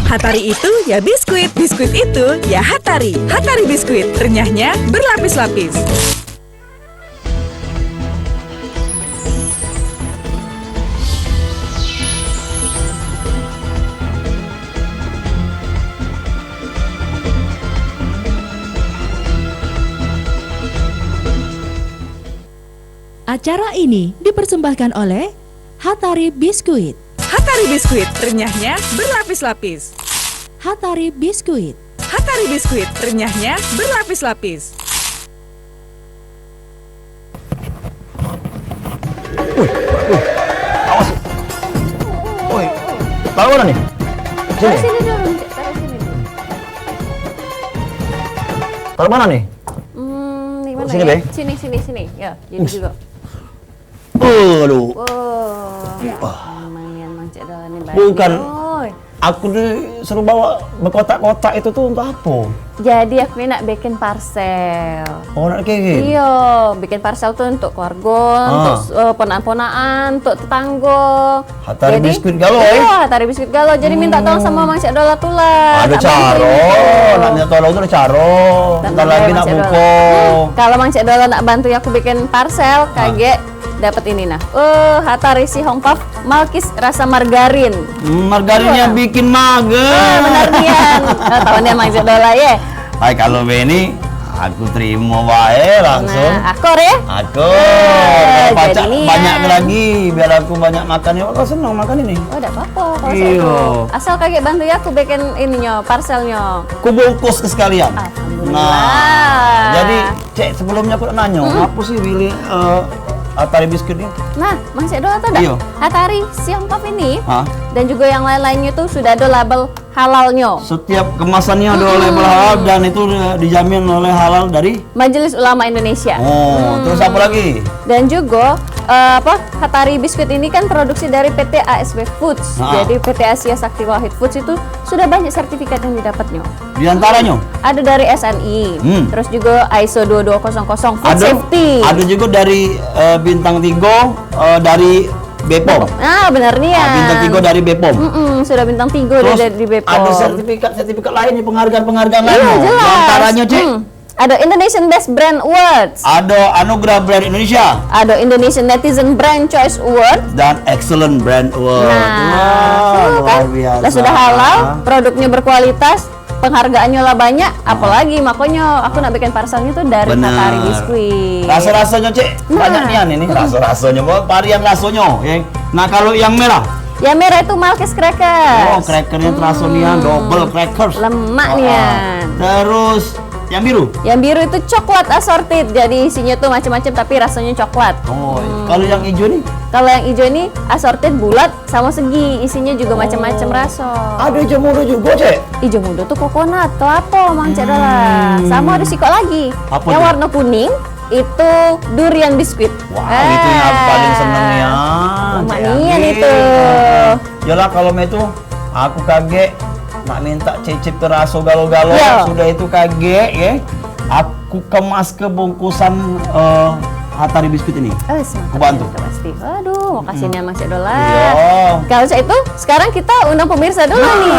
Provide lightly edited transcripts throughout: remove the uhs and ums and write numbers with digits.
Hatari itu ya biskuit, biskuit itu ya Hatari. Hatari biskuit, renyahnya berlapis-lapis. Acara ini dipersembahkan oleh Hatari Biskuit. Hatari biskuit, renyahnya berlapis-lapis. Hatari Biskuit. Hatari biskuit, renyahnya berlapis-lapis. Awas. Woi, taruh mana nih? Sini. Sini dulu, taruh sini dulu. Taruh mana nih? Di mana Sini, ya? Be. Sini. Ya, jadi juga. Aduh. Lumayan Mang Cek Dola nih. Bukan. Oi. Aku disuruh bawa berkotak-kotak itu tuh untuk apa? Jadi aku nak bikin parcel. Oh, nak kayak gitu? Iya, bikin parcel tuh untuk keluarga, untuk ponaan-ponaan, untuk tetangga. Hatari Jadi, biskuit galau, Iya, Hatari biskuit galau. Jadi minta tolong sama Mang Cek Dola tulah. Ada Tak bantuin caro, itu. nak minta tolong tuh ada caro. Tak Bentar bantuin lagi Mang nak Cek Dola. buka. Kalau Mang Cek Dola nak bantu aku bikin parcel, kaget dapat ini nah. Hatari si Hong Puff Malkis rasa margarin. Margarinnya bikin mager. Benar nian. Tahunnya Mang Cek Dola ya. Hai, kalau Beni, aku terima wae langsung. Nah, akor ya. Aku baca jadi nian. banyak lagi biar aku banyak makan ya. Kau senang makan ini? Oh, enggak apa-apa kalau Iya. saya itu. Asal kaget bantu ya aku bikin ininya, parcelnya. Aku bungkus ke sekalian. Alhamdulillah. Nah, jadi Cek sebelumnya aku nak nanya, apa sih pilih Hatari biskuit ini? Nah, Mang Cek Dola tahu enggak? Iya. Hatari si Hong Puff ini Hah? dan juga yang lain-lainnya itu sudah ada label halalnya. Setiap kemasannya ada label halal dan itu dijamin oleh halal dari. Majelis Ulama Indonesia. Oh, terus apa lagi? Dan juga Hatari biskuit ini kan produksi dari PT ASW Foods. Ah. Jadi PT Asia Sakti Wahid Foods itu sudah banyak sertifikat yang didapatnya. Di antaranya Ada dari SNI, terus juga ISO 2200 Food Safety. ada juga dari bintang 3 dari BPOM. Nah, benar nih ya. Bintang 3 dari BPOM. Sudah bintang 3 Terus dari BPOM. ada sertifikat lainnya, penghargaan Iya, lainnya. jelas. Di antaranya, Cek, Ada Indonesian Best Brand Awards. ada Anugerah Brand Indonesia Ada Indonesian Netizen Brand Choice Award. dan Excellent Brand Award. Nah, luar biasa. lah sudah halal, produknya berkualitas, penghargaannya lah banyak, apalagi makanya aku nak bikin parcelnya tuh dari Benar. Hatari biskuit. Rasa-rasanya, Cek, banyak nian ini rasa-rasanya. Varian rasanya, ya. Nah, kalau yang merah, Yang merah itu Malkis Crackers. crackernya terasa nian, double crackers. Lemak nian. Terus yang biru. Yang biru itu coklat assorted, jadi isinya tuh macam-macam tapi rasanya coklat. Oh, kalau yang hijau nih, Kalau yang hijau ini assorted bulat sama segi, isinya juga macam-macam rasa. ada hijau muda juga, Cek. Hijau muda tuh coconut, kelapa, Mang Cek Dola. Sama ada sikok lagi. Apa yang tuh? warna kuning itu durian biskuit. Wah, itu yang aku paling seneng ya. Lumayan itu. Yalah, kalau itu aku kaget nak minta cicip ke raso galo-galo. Iya. Sudah itu kaget ya. Aku kemas ke bungkusan Hatari biskuit ini. Semangat Kebantu. ya, pasti. Aduh, makasih nih Mang Cek Dola. Iya. Kalau saya itu sekarang kita undang pemirsa dulu nih.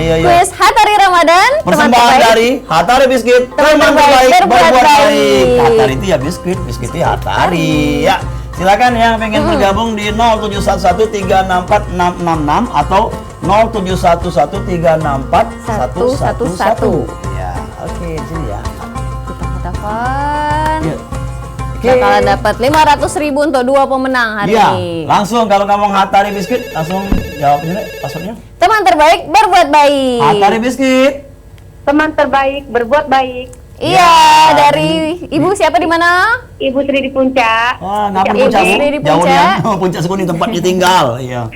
iya. Kuis Hatari Ramadan. teman Persembahan terbaik. dari Hatari biskuit, teman terbaik berbuat baik. Hatari itu ya biskuit, biskuit itu ya Hatari. Ya, silakan yang pengen bergabung di 07113646666 atau 07113641111. Ya, oke, sini ya. Kita telepon. Ya. Bakalan dapat 500.000 untuk 2 pemenang hari Iya, ini. langsung kalau ngomong Hatari biskuit langsung jawab aja deh passwordnya. Teman terbaik berbuat baik. Hatari biskuit. Teman terbaik berbuat baik. Iya, dari Ibu siapa di mana? Ibu Sri di Puncak. Wah, ngapa Ibu puncak? Sri di Jauh Puncak. nih, puncak Sekuni tempat ditinggal. Iya.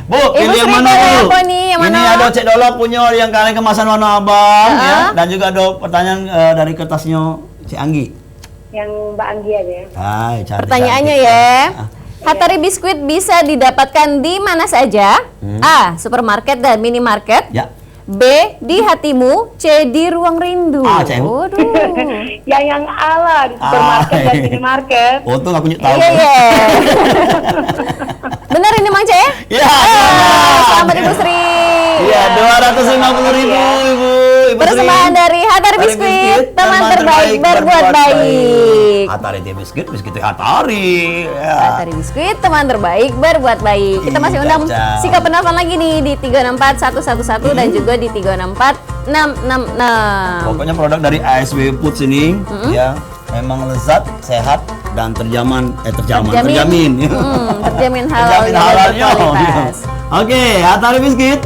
Bu, Ibu pilih yang Sri mana pilih dulu? apa nih? Yang Ini mana? ada Cek Dola punya yang kaleng kemasan warna abang ya, dan juga ada pertanyaan dari kertasnya Cik Anggi. Yang Mbak Anggi aja. Hai, cantik. Pertanyaannya cantik. ya. Hatari biskuit bisa didapatkan di mana saja? A. Supermarket dan minimarket. Ya. B. Di hatimu. C. Di ruang rindu. Ah, Cek. Waduh. yang ala di supermarket dan minimarket. Untung aku tahu. Iya, iya. Benar ini Mang C? Iya. Selamat Ibu Sri. Iya, 250.000 Ibu. Ibu Persembahan Sri. dari Hatari Biskuit, teman terbaik berbuat baik. Hatari dia biskuit, biskuit Hatari. Ya. Hatari Biskuit, teman terbaik berbuat baik. Kita masih Iya, undang Caca. sikap penelpon lagi nih di 364111 dan juga di 364666. Pokoknya produk dari ASW Foods ini ya memang lezat, sehat dan terjamin. Terjamin halal Terjamin dan halalnya. berkualitas. Oke, Hatari biskuit.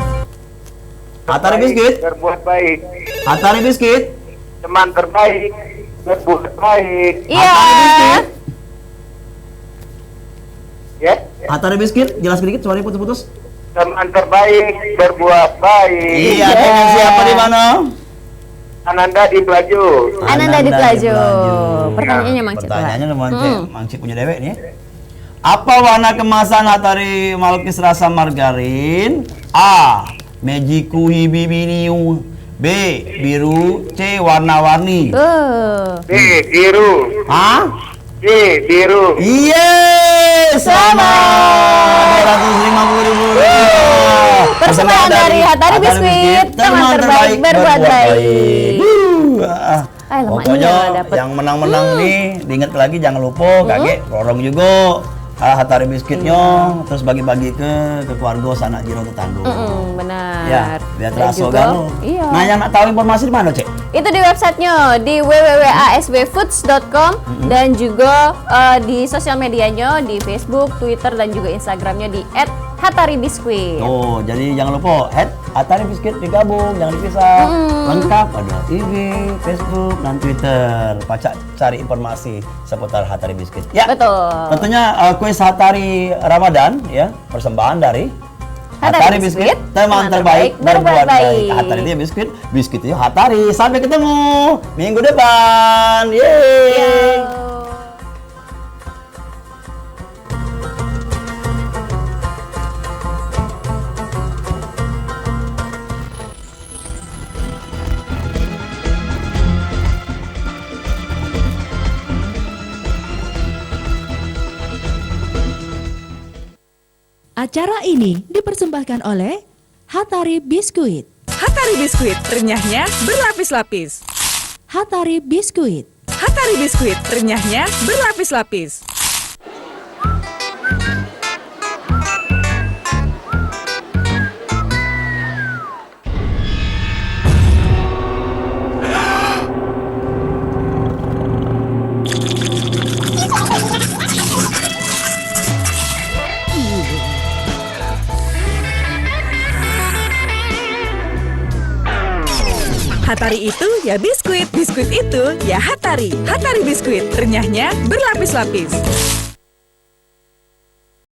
Hatari biskuit. Berbuat baik. Hatari biskuit. Teman terbaik. Berbuat baik. Iya. Ya. Hatari biskuit, jelas sedikit suaranya putus-putus. Teman terbaik. Berbuat baik. Iya, dengan siapa di mana? Ananda di Pelaju. Ananda di Pelaju. Pertanyaannya Mang Cip. Pertanyaannya Mang Cip punya dewek nih. Apa warna kemasan Hatari Malkis rasa margarin? A. Mejiku hibibiniu. B. Biru. C. Warna-warni. B. Biru. Hah? B. Biru. Yes! Sama 250.000 rupiah. Persembahan dari Hatari Biskuit, teman terbaik berbuat baik. Ay, lemaknya Pokoknya nggak dapet. yang menang-menang nih, diingat lagi jangan lupa kakek rorong juga Hatari biskuitnya, terus bagi-bagi ke keluarga sanak jiro tetangga. Benar. Ya, biar Dan terasa juga- kan. Iya. Nah, yang nak tahu informasi di mana, Cek? Itu di websitenya di www.aswfoods.com dan juga di sosial medianya di Facebook, Twitter dan juga Instagramnya di @hataribiskuit. Oh, jadi jangan lupa Hatari biskuit digabung, jangan dipisah. Lengkap ada IG, Facebook, dan Twitter. Pacak cari informasi seputar Hatari biskuit. Ya. Betul. Tentunya kuis Hatari Ramadan ya, persembahan dari Hatari Biskuit, teman terbaik berbuat baik. Hatari dia biskuit, biskuit itu Hatari. Sampai ketemu minggu depan. Yeay. Acara ini dipersembahkan oleh Hatari Biskuit. Hatari biskuit, renyahnya berlapis-lapis. Hatari Biskuit. Hatari biskuit, renyahnya berlapis-lapis. Hatari itu ya biskuit, biskuit itu ya Hatari. Hatari biskuit, renyahnya berlapis-lapis.